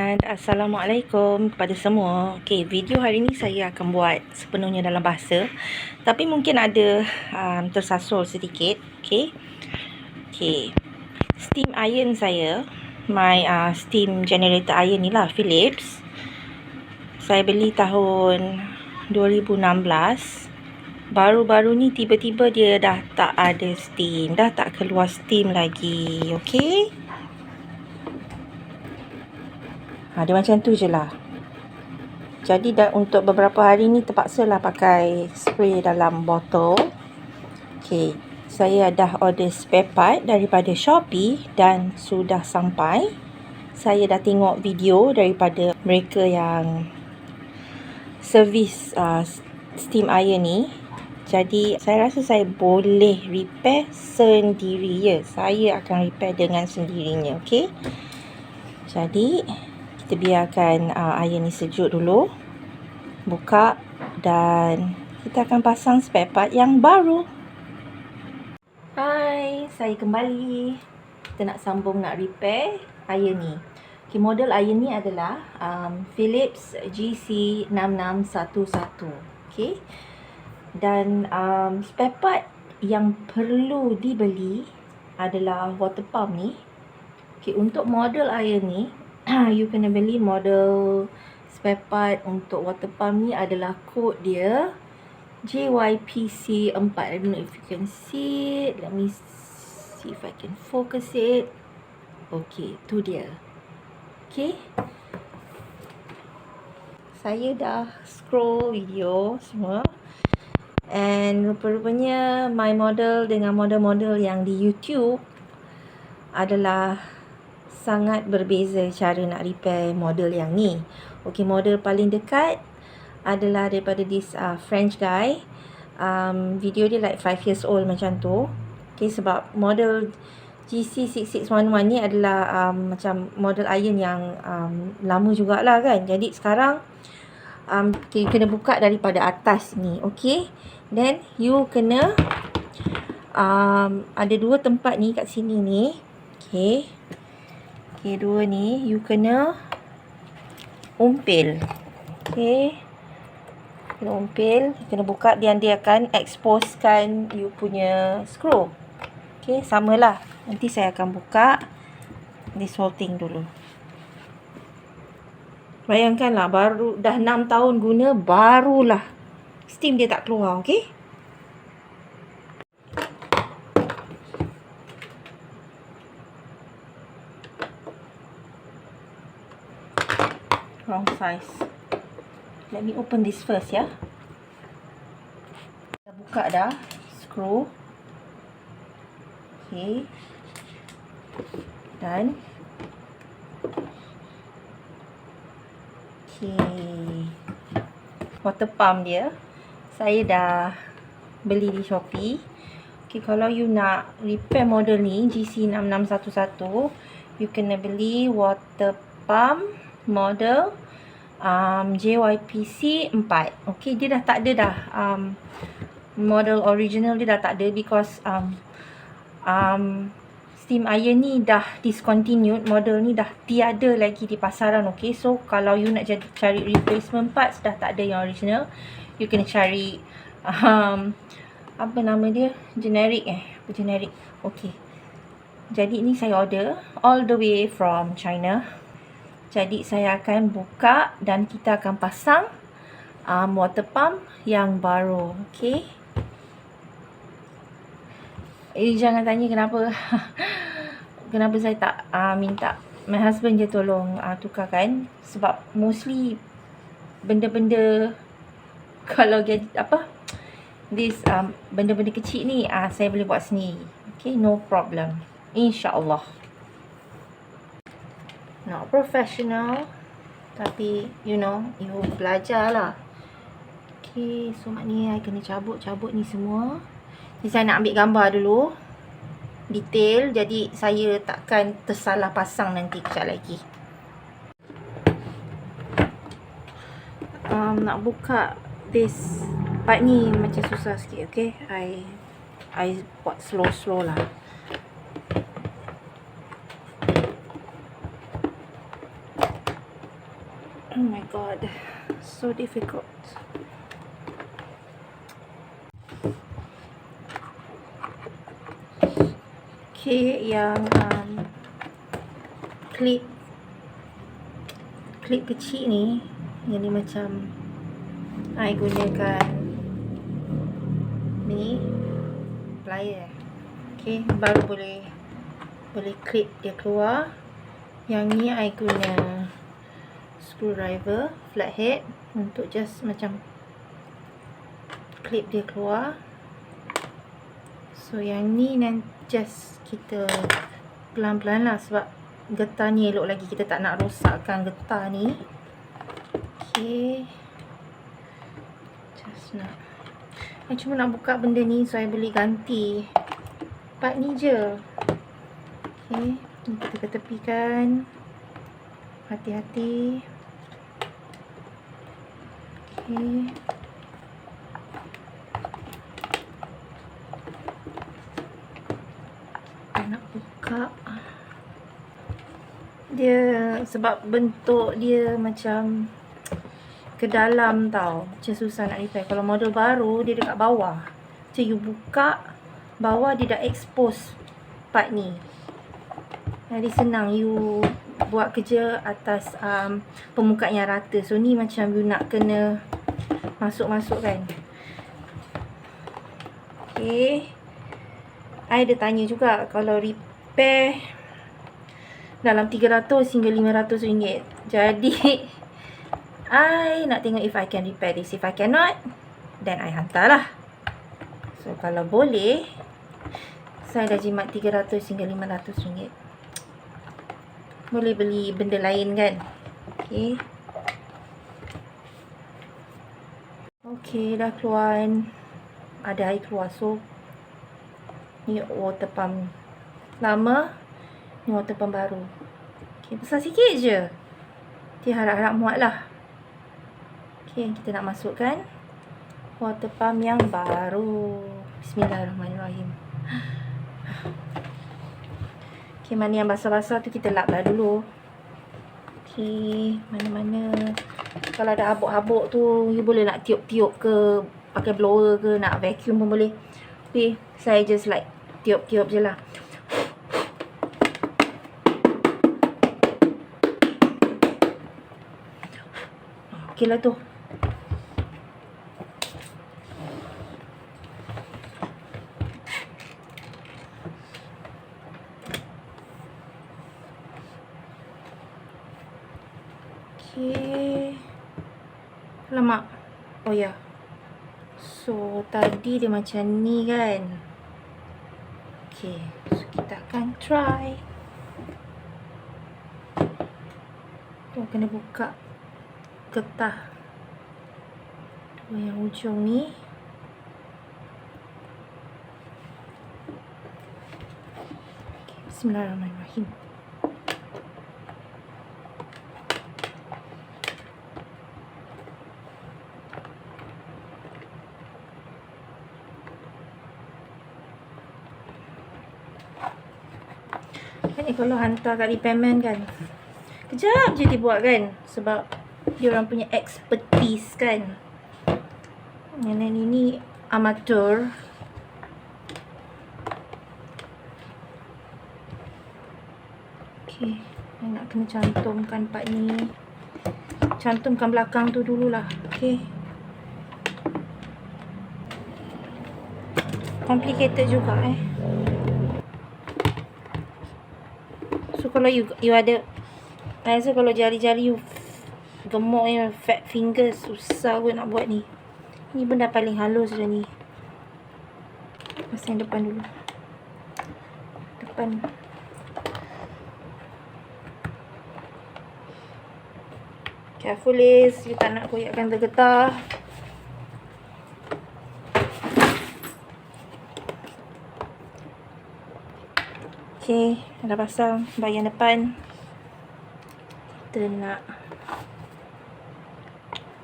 and Assalamualaikum kepada semua. Okey, video hari ni saya akan buat sepenuhnya dalam bahasa, tapi mungkin ada tersasul sedikit. Okey. Steam iron saya, my steam generator iron ni lah, Philips. Saya beli tahun 2016. Baru-baru ni tiba-tiba dia dah tak ada steam, dah tak keluar steam lagi. Okey. Dia macam tu je lah. Jadi untuk beberapa hari ni terpaksalah pakai spray dalam botol. Okey, saya dah order spare part daripada Shopee dan sudah sampai. Saya dah tengok video daripada mereka yang servis steam iron ni. Jadi saya rasa saya boleh repair sendiri ya. Saya akan repair dengan sendirinya. Okey. Jadi kita biarkan iron ni sejuk dulu. Buka dan kita akan pasang spare part yang baru. Hai, saya kembali. Kita nak sambung nak repair iron ni. Okay, model iron ni adalah Philips GC6611. Okay. Dan spare part yang perlu dibeli adalah water pump ni. Okay, untuk model iron ni you kena beli model spare part untuk water pump ni adalah kod dia JYPC4. I don't know if you can see it. Let me see if I can focus it. Okay, tu dia. Okay, saya dah scroll video semua, and rupa-rupanya my model dengan model-model yang di YouTube adalah sangat berbeza cara nak repair model yang ni. Okey, model paling dekat adalah daripada this French guy. Video dia like 5 years old macam tu. Okey, sebab model GC6611 ni adalah macam model iron yang lama jugalah kan. Jadi sekarang you kena buka daripada atas ni. Okey, then you kena ada dua tempat ni kat sini ni. Okey, dua ni you kena umpil. Okey, kena umpil, kena buka, dan dia akan exposekan you punya screw. Okey, samalah. Nanti saya akan buka this whole thing dulu. Bayangkanlah, baru dah 6 tahun guna, barulah steam dia tak keluar. Okey, wrong size. Let me open this first ya. Dah buka dah screw. Okay, dan water pump dia saya dah beli di Shopee. Okay, kalau you nak repair model ni GC6611, you kena beli water pump model JYPC4. Okay, dia dah tak ada dah model original dia dah tak ada, because steam iron ni dah discontinued. Model ni dah tiada lagi di pasaran. Okay, so kalau you nak cari replacement parts, dah tak ada yang original. You kena cari apa nama dia, generic generic. Okay, jadi ni saya order all the way from China. Jadi saya akan buka dan kita akan pasang water pump yang baru. Okay, jangan tanya kenapa kenapa saya tak minta my husband je tolong tukarkan. Sebab mostly benda-benda kalau this benda-benda kecil ni saya boleh buat sendiri. Okay, no problem, InsyaAllah. Not professional, tapi you belajar lah. Okay, so maknanya I kena cabut ni semua. Jadi saya nak ambil gambar dulu detail, jadi saya takkan tersalah pasang nanti kejap lagi. Nak buka this part ni macam susah sikit. Okay, I buat slow lah. Oh my god, so difficult. Okay, yang klip kecil ni, yang ni macam I gunakan ni plier. Okay, baru boleh klip dia keluar. Yang ni I guna screwdriver flathead untuk just macam klip dia keluar. So yang ni nanti just kita pelan-pelan lah, sebab getah ni elok lagi, kita tak nak rosakkan getah ni. Okay, just nak, I cuma nak buka benda ni, so I boleh ganti part ni je. Okay, ni kita ketepikan, hati-hati. Okay, nak buka dia, sebab bentuk dia macam ke dalam tau, macam susah nak repair. Kalau model baru dia dekat bawah, macam you buka bawah dia dah expose part ni, jadi senang you buat kerja atas permukaan yang rata. So ni macam you nak kena masuk-masuk kan. Okay, I ada tanya juga kalau repair dalam 300 hingga 500 ringgit. Jadi I nak tengok if I can repair this. If I cannot, then I hantar lah. So kalau boleh, saya dah jimat 300 hingga 500 ringgit. Boleh beli benda lain kan. Okay, okay, dah keluar kan. Ada air keluar. So ni water pump lama, ni water pump baru. Okay, besar sikit je. Dia harap-harap muat lah. Okay, kita nak masukkan water pump yang baru. Bismillahirrahmanirrahim. Okay, mana yang basah-basah tu kita lap lah dulu. Okay, mana-mana kalau ada habuk-habuk tu, you boleh nak tiup-tiup ke, pakai blower ke, nak vacuum pun boleh. Okay, saya just like tiup-tiup je lah. Okay lah tu. Okay. Alamak. Oh ya. So tadi dia macam ni kan. Okay, so kita akan try. Tu kena buka getah yang ujung ni. Okay, bismillahirrahmanirrahim. Ni kalau hantar kat repairman kan, kejap je dia buat kan, sebab dia orang punya expertise kan. Yang ini amateur. Okay, nak kena cantumkan part ni, cantumkan belakang tu dululah. Okay, complicated juga So kalau you ada, rasa kalau jari-jari you gemuk ya, fat fingers, susah pun nak buat ni. Ni benda paling halus dah ni. Pasang depan dulu. Depan. Careful Liz, you tak nak koyakkan tergetah. Okay, dah pasang bahagian depan. Kita nak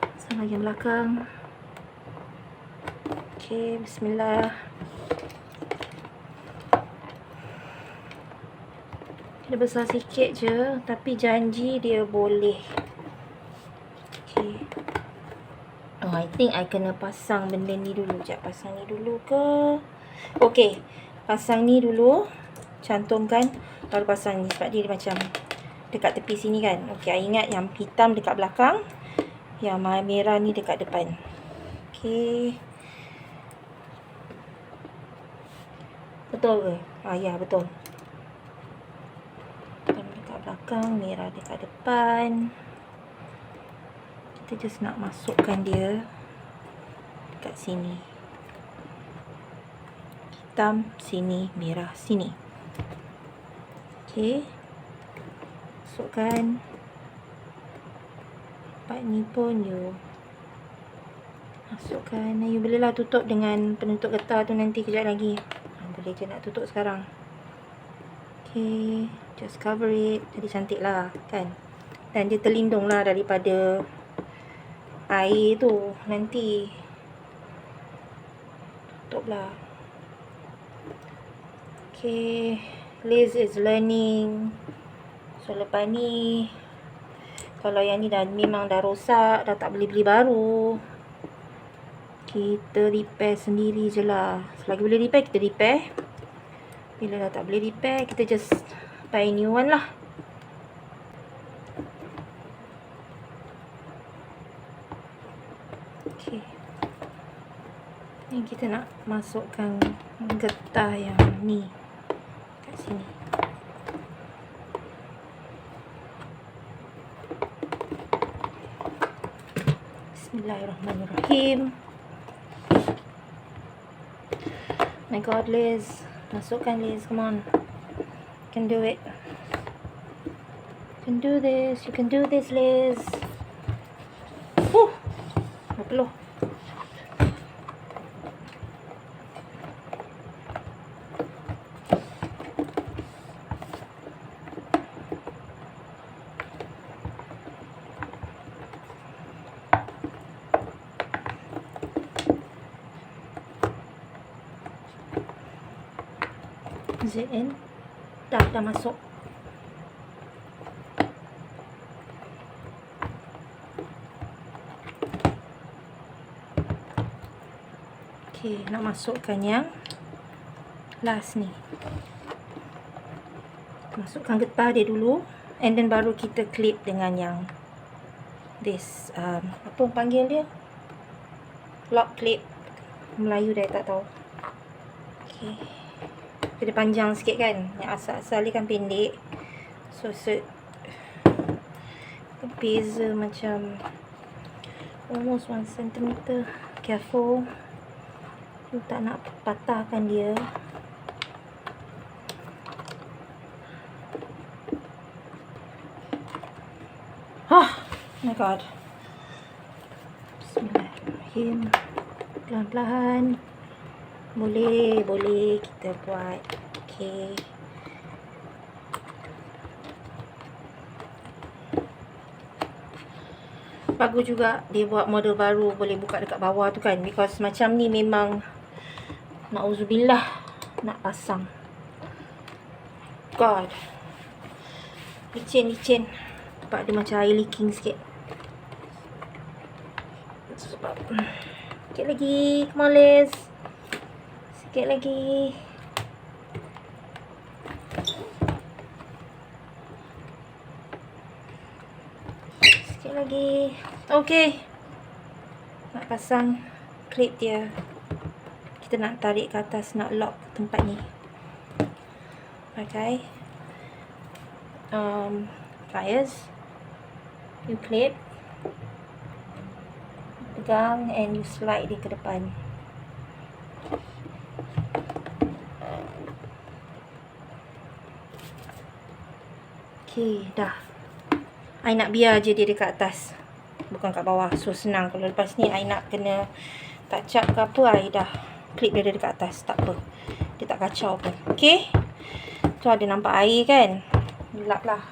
pasang bahagian belakang. Okay, bismillah. Dia besar sikit je, tapi janji dia boleh I think I kena pasang benda ni dulu. Sekejap, pasang ni dulu ke? Okay, pasang ni dulu. Cantumkan, baru pasang ni. Sebab dia macam dekat tepi sini kan. Okay, I ingat yang hitam dekat belakang, yang merah ni dekat depan. Okay. Betul ke? Ya, betul. Hitam dekat belakang, merah dekat depan. Kita just nak masukkan dia dekat sini. Hitam sini, merah sini. Okay. Masukkan. Part ni pun you masukkan. You bolehlah tutup dengan penutup getah tu nanti kejap lagi. Boleh je nak tutup sekarang. Okay. Just cover it. Jadi cantik lah kan. Dan dia terlindung lah daripada air tu nanti. Tutup lah. Okay. Liz is learning. So lepas ni, kalau yang ni memang dah rosak, dah tak boleh beli baru, kita repair sendiri je lah. Selagi boleh repair, kita repair. Bila dah tak boleh repair, kita just buy new one lah. Okay. Ni kita nak masukkan getah yang ni kat sini. Bismillahirrahmanirrahim. My God, Liz. Masukkan, Liz. Come on. You can do it. You can do this. You can do this, Liz. Berpeluh. ZN dah masuk. Okay, nak masukkan yang last ni. Masukkan getah dia dulu, and then baru kita clip dengan yang this apa panggil dia, lock clip. Melayu dah tak tahu. Okay. Dia panjang sikit kan. Yang asal-asal dia kan pendek. So beza macam almost 1 cm. Careful. You tak nak patahkan dia. Oh my God. Bismillahirrahmanirrahim. Pelan-pelan. Boleh kita buat. Okay. Bagus juga dia buat model baru, boleh buka dekat bawah tu kan. Because macam ni memang na'udzubillah nak pasang. God. Licin. Nampak dia macam air leaking sikit. Sebab sikit lagi. Come on, Liz. Sikit lagi. Sikit lagi. Okay. Nak pasang clip dia. Kita nak tarik ke atas, nak lock tempat ni. Pakai pliers. You clip. Pegang and you slide dia ke depan. Okay, dah. I nak biar je dia dekat atas, bukan kat bawah. So senang. Kalau lepas ni I nak kena touch up ke apa, I dah clip dia dekat atas. Tak apa, dia tak kacau pun. Okay. Tu ada nampak air kan. Lap lah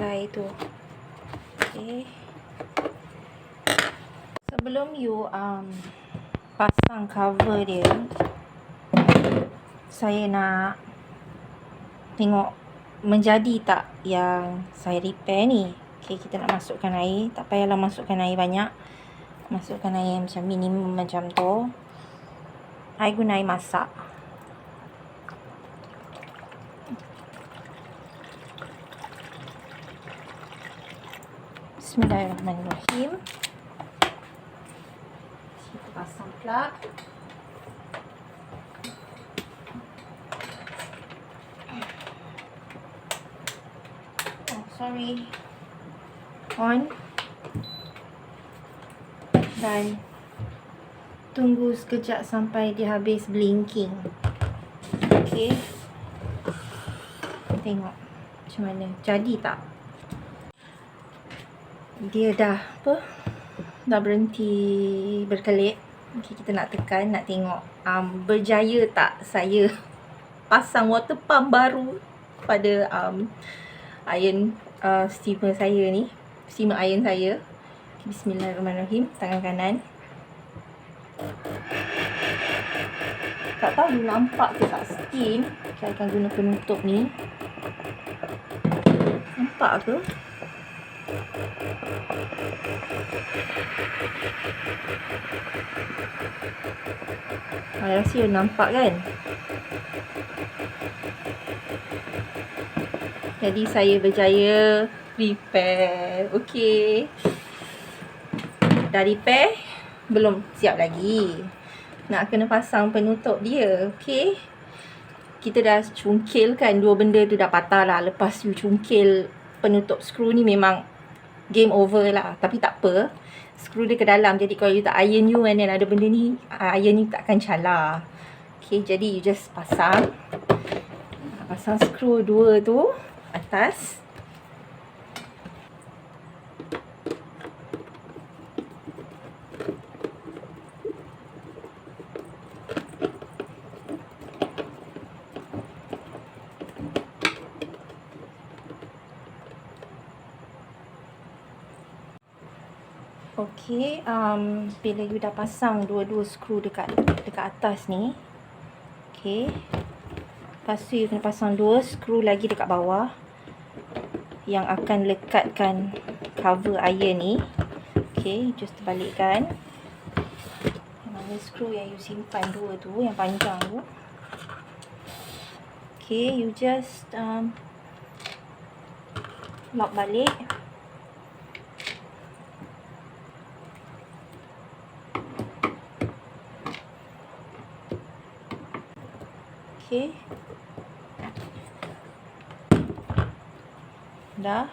air tu. Okay. Sebelum you pasang cover dia, saya nak tengok menjadi tak yang saya repair ni. Okay, kita nak masukkan air. Tak payahlah masukkan air banyak. Masukkan air macam minimum macam tu. I guna air masak. Bismillahirrahmanirrahim. Kita pasang plug. Oh, sorry. On. Dan tunggu sekejap sampai dia habis blinking. Okay. Tengok macam mana. Jadi tak? Dia dah dah berhenti berkelip. Okay, kita nak tekan, nak tengok berjaya tak saya pasang water pump baru pada iron steamer saya ni, steamer iron saya. Okay, bismillahirrahmanirrahim. Tangan kanan. Tak tahu nampak ke tak steam. Saya akan guna penutup ni. Nampak ke? Saya rasa nampak kan? Jadi saya berjaya repair. Okey. Dah repair? Belum siap lagi. Nak kena pasang penutup dia. Okey. Kita dah cungkilkan dua benda tu, dah patah lah. Lepas you cungkil penutup skru ni memang game over lah. Tapi tak apa. Skru dia ke dalam. Jadi kalau you tak iron you and then ada benda ni, iron ni takkan calar. Okay, jadi you just pasang. Pasang skru dua tu atas. Okey, bila you dah pasang dua-dua skru dekat atas ni. Okey. Lepas tu you kena pasang dua skru lagi dekat bawah yang akan lekatkan cover iron ni. Okey, just terbalikkan. Mana skru yang you simpan dua tu, yang panjang tu. Okey, you just lock balik. Okay. Dah.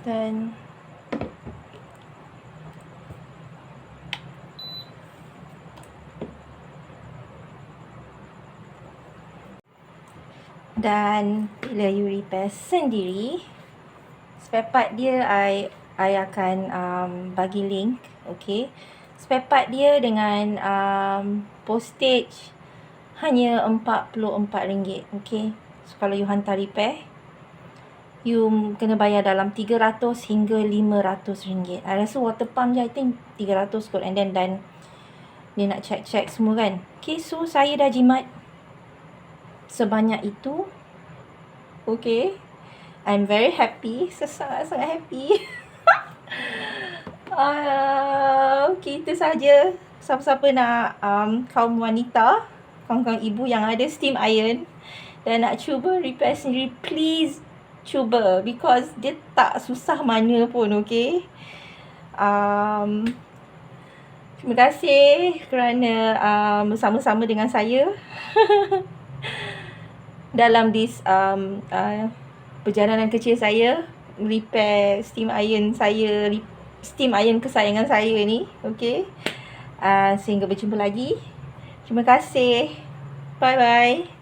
Dan bila you repair sendiri, spare part dia I akan bagi link. Okay. Spare part dia dengan postage hanya RM44. Okay. So kalau you hantar repair, you kena bayar dalam RM300 hingga RM500. I rasa water pump je I think RM300 kot. And then dia nak check semua kan. Okay, so saya dah jimat sebanyak itu. Okay, I'm very happy. Sangat-sangat happy. Okay, itu saja. Siapa-siapa nak kaum wanita, kaum-kaum ibu yang ada steam iron dan nak cuba repair sendiri, please cuba, because dia tak susah mana pun. Okay. Terima kasih kerana bersama-sama dengan saya dalam perjalanan kecil saya repair steam iron saya, steam iron kesayangan saya ni. Okay. Sehingga berjumpa lagi. Terima kasih. Bye bye.